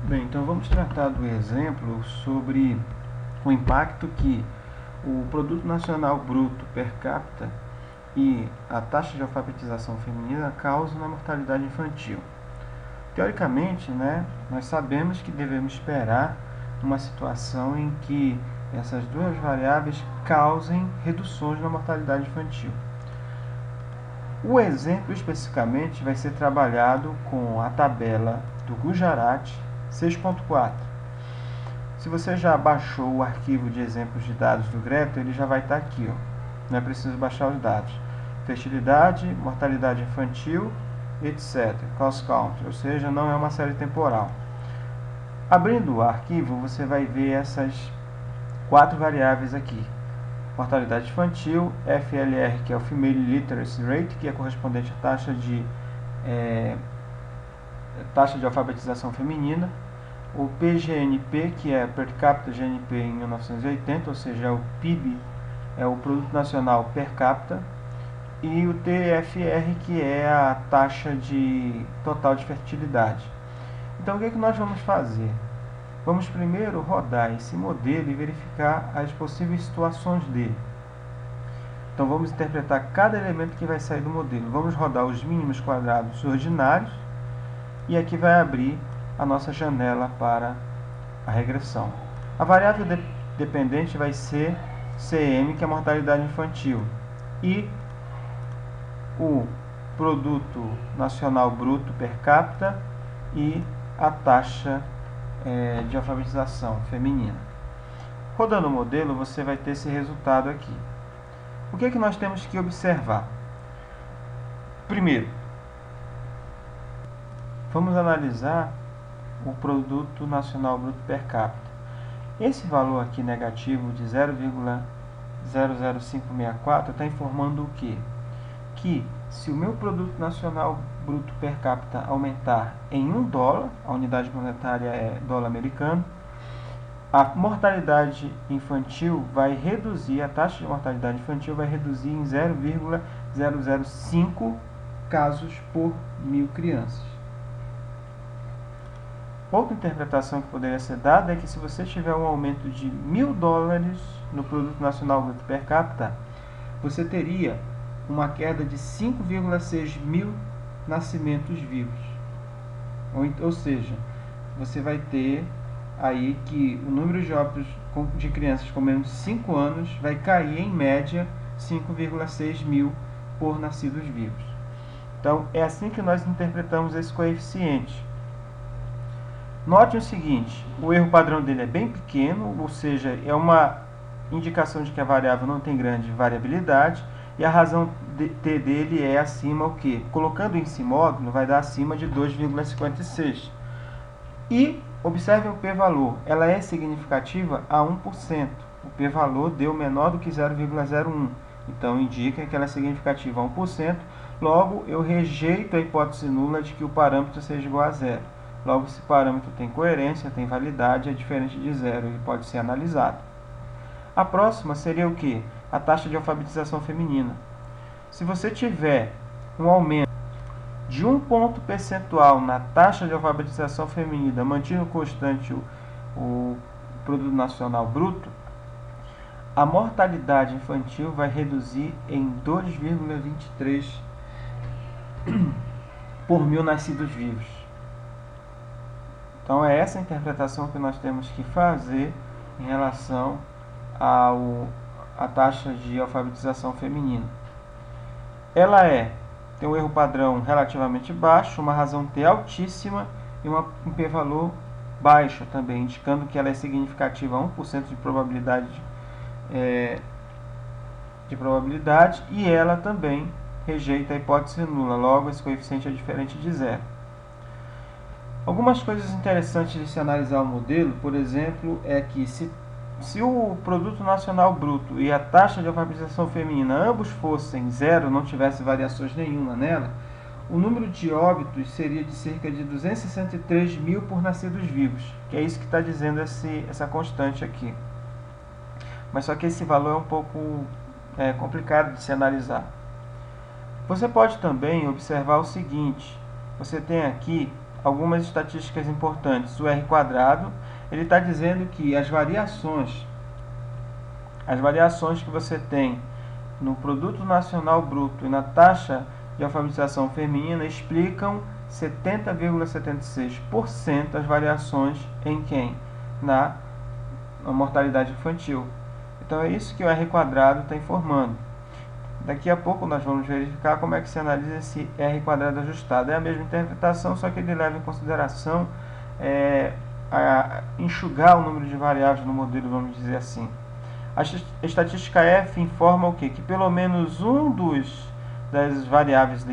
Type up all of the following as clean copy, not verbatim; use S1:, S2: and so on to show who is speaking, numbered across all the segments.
S1: Bem, então vamos tratar do exemplo sobre o impacto que o Produto Nacional Bruto per capita e a taxa de alfabetização feminina causam na mortalidade infantil. Teoricamente, nós sabemos que devemos esperar uma situação em que essas duas variáveis causem reduções na mortalidade infantil. O exemplo especificamente vai ser trabalhado com a tabela do Gujarat 6.4. Se você já baixou o arquivo de exemplos de dados do Greto, ele já vai estar aqui. Não é preciso baixar os dados. Fertilidade, mortalidade infantil, etc. Cross country, ou seja, não é uma série temporal. Abrindo o arquivo, você vai ver essas 4 variáveis aqui. Mortalidade infantil, FLR, que é o Female Literacy Rate, que é correspondente à taxa de alfabetização feminina, o PGNP, que é Per Capita GNP em 1980, ou seja, é o PIB, é o Produto Nacional Per Capita, e o TFR, que é a taxa total de fertilidade. Então, o que nós vamos fazer? Vamos primeiro rodar esse modelo e verificar as possíveis situações dele. Então, vamos interpretar cada elemento que vai sair do modelo. Vamos rodar os mínimos quadrados ordinários e aqui vai abrir a nossa janela para a regressão. A variável dependente vai ser CM, que é a mortalidade infantil, e o Produto Nacional Bruto per capita e a taxa de alfabetização feminina. Rodando o modelo, você vai ter esse resultado aqui. O que nós temos que observar? Primeiro, vamos analisar o Produto Nacional Bruto per capita. Esse valor aqui negativo de 0,00564 está informando o quê? Que se o meu Produto Nacional Bruto per capita aumentar em $1, a unidade monetária é dólar americano, a mortalidade infantil vai reduzir, a taxa de mortalidade infantil vai reduzir em 0,005 casos por 1.000 crianças. Outra interpretação que poderia ser dada é que se você tiver um aumento de $1.000 no Produto Nacional Bruto per capita, você teria uma queda de 5,6 mil nascimentos vivos. Ou seja, você vai ter aí que o número de óbitos de crianças com menos de 5 anos vai cair em média 5,6 mil por nascidos vivos. Então, é assim que nós interpretamos esse coeficiente. Note o seguinte, o erro padrão dele é bem pequeno, ou seja, é uma indicação de que a variável não tem grande variabilidade, e a razão T dele é acima o quê? Colocando esse módulo, vai dar acima de 2,56. E observe o p-valor, ela é significativa a 1%. O p-valor deu menor do que 0,01. Então, indica que ela é significativa a 1%. Logo, eu rejeito a hipótese nula de que o parâmetro seja igual a zero. Logo, esse parâmetro tem coerência, tem validade, é diferente de zero, ele pode ser analisado. A próxima seria o quê? A taxa de alfabetização feminina. Se você tiver um aumento de 1 ponto percentual na taxa de alfabetização feminina, mantendo constante o Produto Nacional Bruto, a mortalidade infantil vai reduzir em 2,23 por 1.000 nascidos vivos. Então, é essa interpretação que nós temos que fazer em relação à taxa de alfabetização feminina. Ela tem um erro padrão relativamente baixo, uma razão T altíssima e um p-valor baixo também, indicando que ela é significativa a 1% de probabilidade, e ela também rejeita a hipótese nula, logo esse coeficiente é diferente de zero. Algumas coisas interessantes de se analisar o modelo, por exemplo, é que se o Produto Nacional Bruto e a taxa de alfabetização feminina ambos fossem zero, não tivesse variações nenhuma nela, o número de óbitos seria de cerca de 263 mil por nascidos vivos, que é isso que está dizendo essa constante aqui. Mas só que esse valor é um pouco complicado de se analisar. Você pode também observar o seguinte, você tem aqui algumas estatísticas importantes. O R², ele está dizendo que as variações que você tem no Produto Nacional Bruto e na taxa de alfabetização feminina explicam 70,76% das variações em quem? Na mortalidade infantil. Então é isso que o R² está informando. Daqui a pouco nós vamos verificar como é que se analisa esse R² ajustado. É a mesma interpretação, só que ele leva em consideração enxugar o número de variáveis no modelo, vamos dizer assim. A estatística F informa o quê? Que pelo menos das variáveis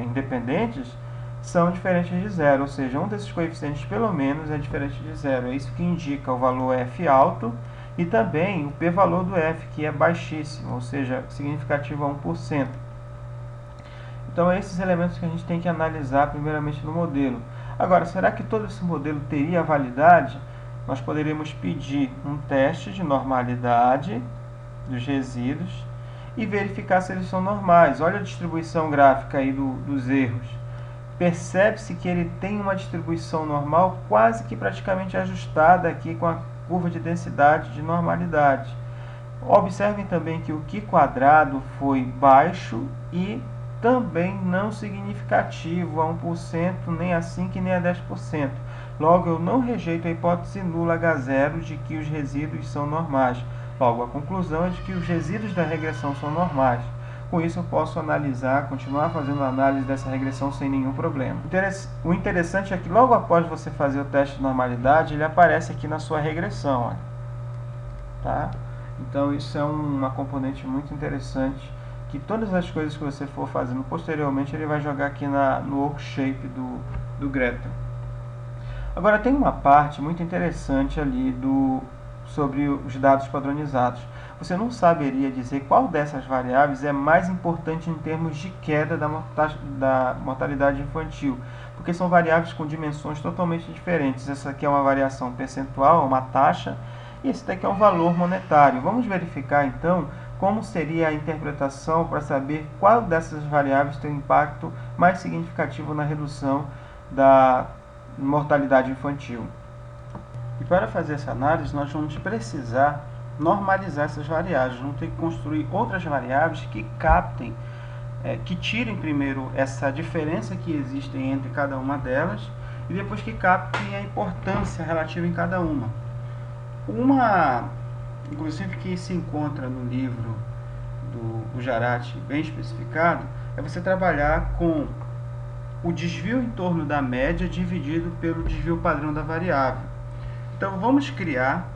S1: independentes são diferentes de zero, ou seja, um desses coeficientes pelo menos é diferente de zero. É isso que indica o valor F alto e também o p-valor do F, que é baixíssimo, ou seja, significativo a 1%. Então, esses elementos que a gente tem que analisar primeiramente no modelo. Agora, será que todo esse modelo teria validade? Nós poderíamos pedir um teste de normalidade dos resíduos e verificar se eles são normais. Olha a distribuição gráfica aí dos erros. Percebe-se que ele tem uma distribuição normal quase que praticamente ajustada aqui com a curva de densidade de normalidade. Observem também que o Q² foi baixo e também não significativo a 1%, nem a 5% nem a 10%. Logo, eu não rejeito a hipótese nula H0 de que os resíduos são normais. Logo, a conclusão é de que os resíduos da regressão são normais. Com isso, eu posso analisar, continuar fazendo a análise dessa regressão sem nenhum problema. O interessante é que logo após você fazer o teste de normalidade, ele aparece aqui na sua regressão. Olha. Tá? Então, isso é uma componente muito interessante, que todas as coisas que você for fazendo posteriormente, ele vai jogar aqui no workshape do Greta. Agora, tem uma parte muito interessante ali sobre os dados padronizados. Você não saberia dizer qual dessas variáveis é mais importante em termos de queda da mortalidade infantil, porque são variáveis com dimensões totalmente diferentes. Essa aqui é uma variação percentual, uma taxa, e esse daqui é um valor monetário. Vamos verificar, então, como seria a interpretação para saber qual dessas variáveis tem um impacto mais significativo na redução da mortalidade infantil. E para fazer essa análise, nós vamos precisar normalizar essas variáveis. Vamos ter que construir outras variáveis que captem, que tirem primeiro essa diferença que existe entre cada uma delas e depois que captem a importância relativa em cada uma. Inclusive, que se encontra no livro do Gujarati bem especificado, é você trabalhar com o desvio em torno da média dividido pelo desvio padrão da variável. Então, vamos criar,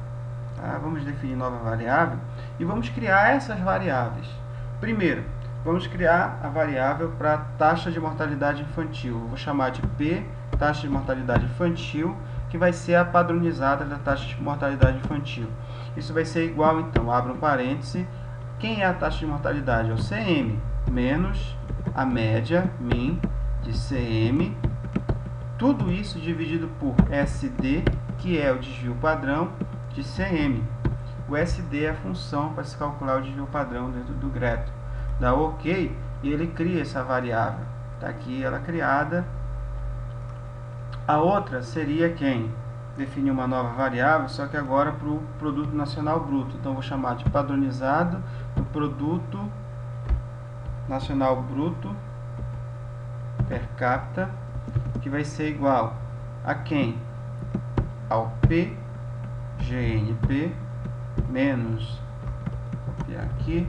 S1: vamos definir nova variável e vamos criar essas variáveis. Primeiro, vamos criar a variável para taxa de mortalidade infantil. Eu vou chamar de P, taxa de mortalidade infantil, que vai ser a padronizada da taxa de mortalidade infantil. Isso vai ser igual, então, abra um parêntese, quem é a taxa de mortalidade? É o CM, menos a média, min, de CM, tudo isso dividido por SD, que é o desvio padrão de CM. O SD é a função para se calcular o desvio padrão dentro do Greta. Dá OK e ele cria essa variável. Está aqui ela criada. A outra seria quem? Definir uma nova variável, só que agora para o Produto Nacional Bruto. Então, vou chamar de padronizado do Produto Nacional Bruto per capita, que vai ser igual a quem? Ao PGNP menos, copiar aqui,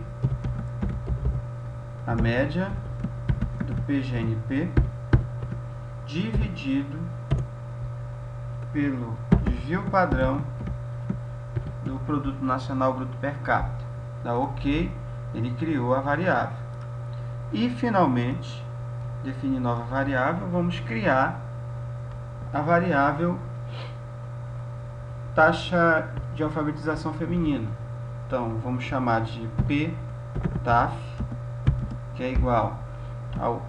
S1: a média do PGNP dividido pelo desvio padrão do Produto Nacional Bruto per capita. Dá OK, ele criou a variável. E, finalmente, definir nova variável, vamos criar a variável taxa de alfabetização feminina. Então, vamos chamar de PTAF, que é igual ao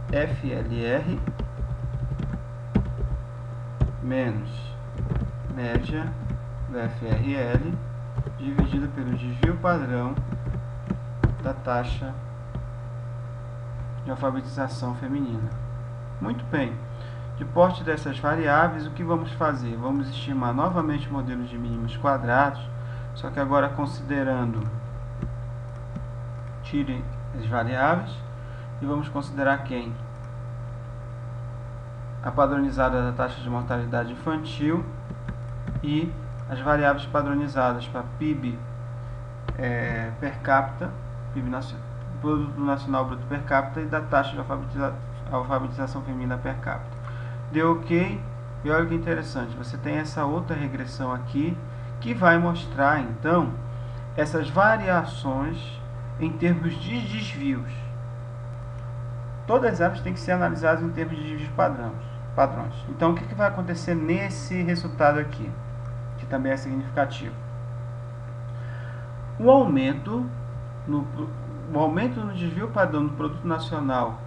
S1: FLR menos média do FRL dividido pelo desvio padrão da taxa de alfabetização feminina. Muito bem. Depois dessas variáveis, o que vamos fazer? Vamos estimar novamente o modelo de mínimos quadrados, só que agora considerando, tire as variáveis, e vamos considerar quem? A padronizada da taxa de mortalidade infantil e as variáveis padronizadas para PIB per capita, Produto Nacional Bruto per capita, e da taxa de alfabetização feminina per capita. Deu ok, e olha que interessante, você tem essa outra regressão aqui, que vai mostrar, então, essas variações em termos de desvios. Todas elas têm que ser analisadas em termos de desvios padrões. Então, o que vai acontecer nesse resultado aqui, que também é significativo? O aumento no desvio padrão do Produto Nacional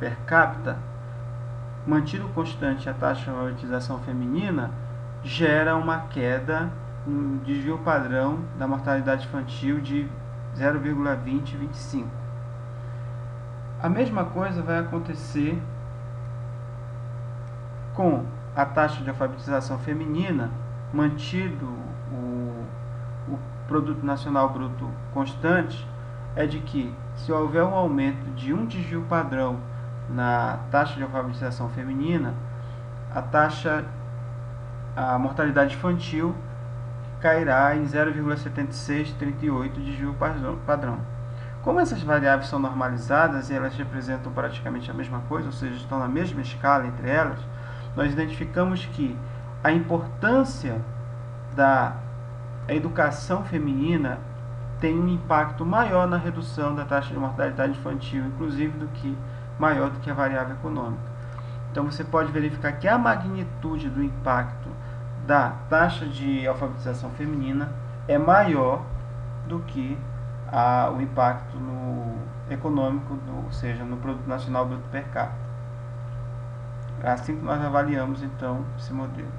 S1: per capita, mantido constante a taxa de alfabetização feminina, gera uma queda no desvio padrão da mortalidade infantil de 0,2025. A mesma coisa vai acontecer com a taxa de alfabetização feminina, mantido o Produto Nacional Bruto constante, é de que, se houver um aumento de um desvio padrão na taxa de alfabetização feminina, a mortalidade infantil cairá em 0,7638 desvio padrão. Como essas variáveis são normalizadas e elas representam praticamente a mesma coisa, ou seja, estão na mesma escala entre elas, nós identificamos que a importância da educação feminina tem um impacto maior na redução da taxa de mortalidade infantil, inclusive maior do que a variável econômica. Então você pode verificar que a magnitude do impacto da taxa de alfabetização feminina é maior do que o impacto econômico, ou seja, no Produto Nacional Bruto per capita. É assim que nós avaliamos então esse modelo.